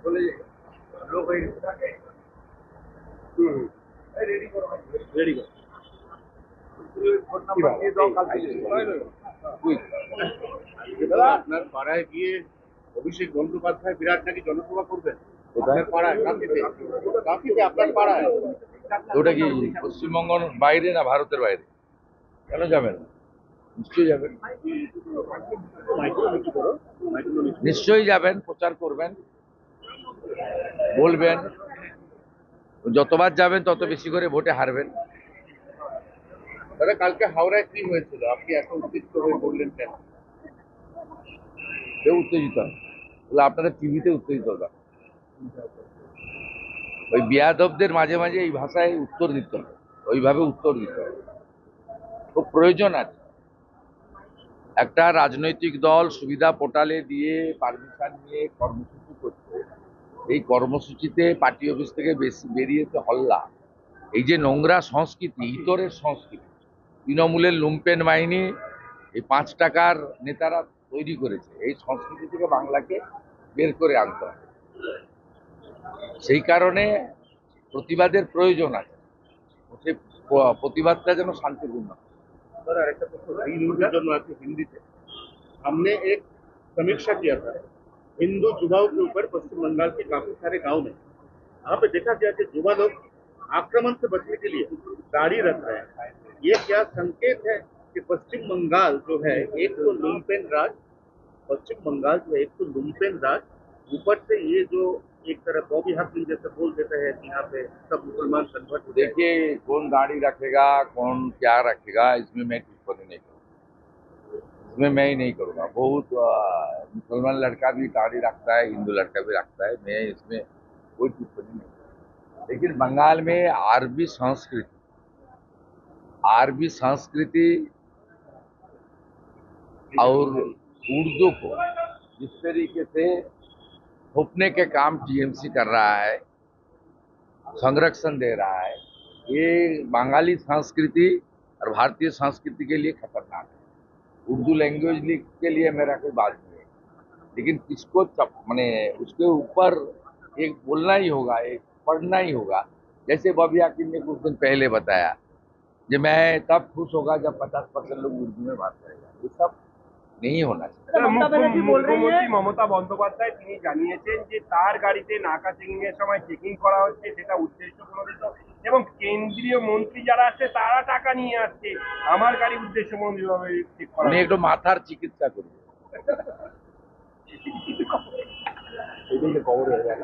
চলে লোক হয়ে গেছে। রেডি করো, রেডি করো। ফোন নাম্বার দিয়ে দাও, কাল থেকে আপনার পাড়ায় গিয়ে অভিষেক বন্দ্যোপাধ্যায় বিরাট নাকি জনসভা করবেন আপনার পাড়ায়, কাঁথিতে কাঁথিতে আপনার পাড়ায়। ওটা কি পশ্চিমবঙ্গের বাইরে না ভারতের বাইরে? কেন যাবেন? নিশ্চয়ই যাবেন, নিশ্চয়ই যাবেন, প্রচার করবেন, বলবেন। যতবার যাবেন তত বেশি করে ভোটে হারবেন। দাদা, কালকে হাওড়ায় কি হয়েছিল, আপনি এত উত্তেজিত হয়ে বললেন কেন? কেউ উত্তেজিত না, বলে আপনারা টিভিতে উত্তেজিত না। ওই বিয়াদবদের মাঝে মাঝে এই ভাষায় উত্তর দিতে হবে, ওইভাবে উত্তর দিতে হবে, খুব প্রয়োজন আছে। একটা রাজনৈতিক দল সুবিধা পোর্টালে দিয়ে পারমিশন নিয়ে কর্মসূচি করছে, এই কর্মসূচিতে পার্টি অফিস থেকে বেশি বেরিয়েছে হল্লা। এই যে নোংরা সংস্কৃতি, ইতরের সংস্কৃতি, তৃণমূলের লুম্পেন বাহিনী, এই 5 টাকার নেতারা তৈরি করেছে, এই সংস্কৃতি থেকে বাংলাকে বের করে আনতে হবে। সেই কারণে প্রতিবাদের প্রয়োজন আছে, সেই প্রতিবাদটা যেন শান্তিপূর্ণ। सर ऐसा कुछ हिंदी से हमने एक समीक्षा किया था हिंदू युवाओं के ऊपर पश्चिम बंगाल के काफी सारे गांव में। यहाँ पे देखा गया कि युवा लोग आक्रमण से बचने के लिए गाड़ी रख रहे हैं। ये क्या संकेत है कि पश्चिम बंगाल जो है एक तो लुम्पेन राज, पश्चिम बंगाल जो है एक तो लुम्पेन राज, ऊपर से ये जो एक तरह बॉबी हाकिम जैसे बोल देते हैं कि यहाँ पे सब मुसलमान कन्वर्ट हो। देखिए, कौन दाढ़ी रखेगा, कौन क्या रखेगा, इसमें मैं टिप्पणी नहीं करूँगा, इसमें मैं ही नहीं करूँगा। बहुत मुसलमान लड़का भी दाढ़ी रखता है, हिंदू लड़का भी रखता है, मैं इसमें कोई टिप्पणी नहीं करूँगा। लेकिन बंगाल में अरबी संस्कृति और उर्दू को जिस तरीके से थोपने के काम टीएमसी कर रहा है, संरक्षण दे रहा है, ये बंगाली संस्कृति और भारतीय संस्कृति के लिए खतरनाक है। उर्दू लैंग्वेज के लिए मेरा कोई बात नहीं है, लेकिन किसको मैंने उसके ऊपर एक बोलना ही होगा, एक पढ़ना ही होगा। जैसे बॉबी हाकिम ने कुछ दिन पहले बताया कि मैं तब खुश होगा जब 50% लोग उर्दू में बात करेगा। ये सब नहीं होना चाहिए। মুখ্যমন্ত্রী মমতা বন্দ্যোপাধ্যায় তিনি জানিয়েছেন যে তার গাড়িতে নাকা চেকিং এর সময় চেকিং করা হচ্ছে, সেটা উদ্দেশ্যপ্রণোদিত, এবং কেন্দ্রীয় মন্ত্রী যারা আছে তারা টাকা নিয়ে আসছে, আমার গাড়ি উদ্দেশ্যপ্রণোদিতভাবে চেক করা উনি একটু মাথার চিকিৎসা করবে, এটাই খবর হয়ে গেল।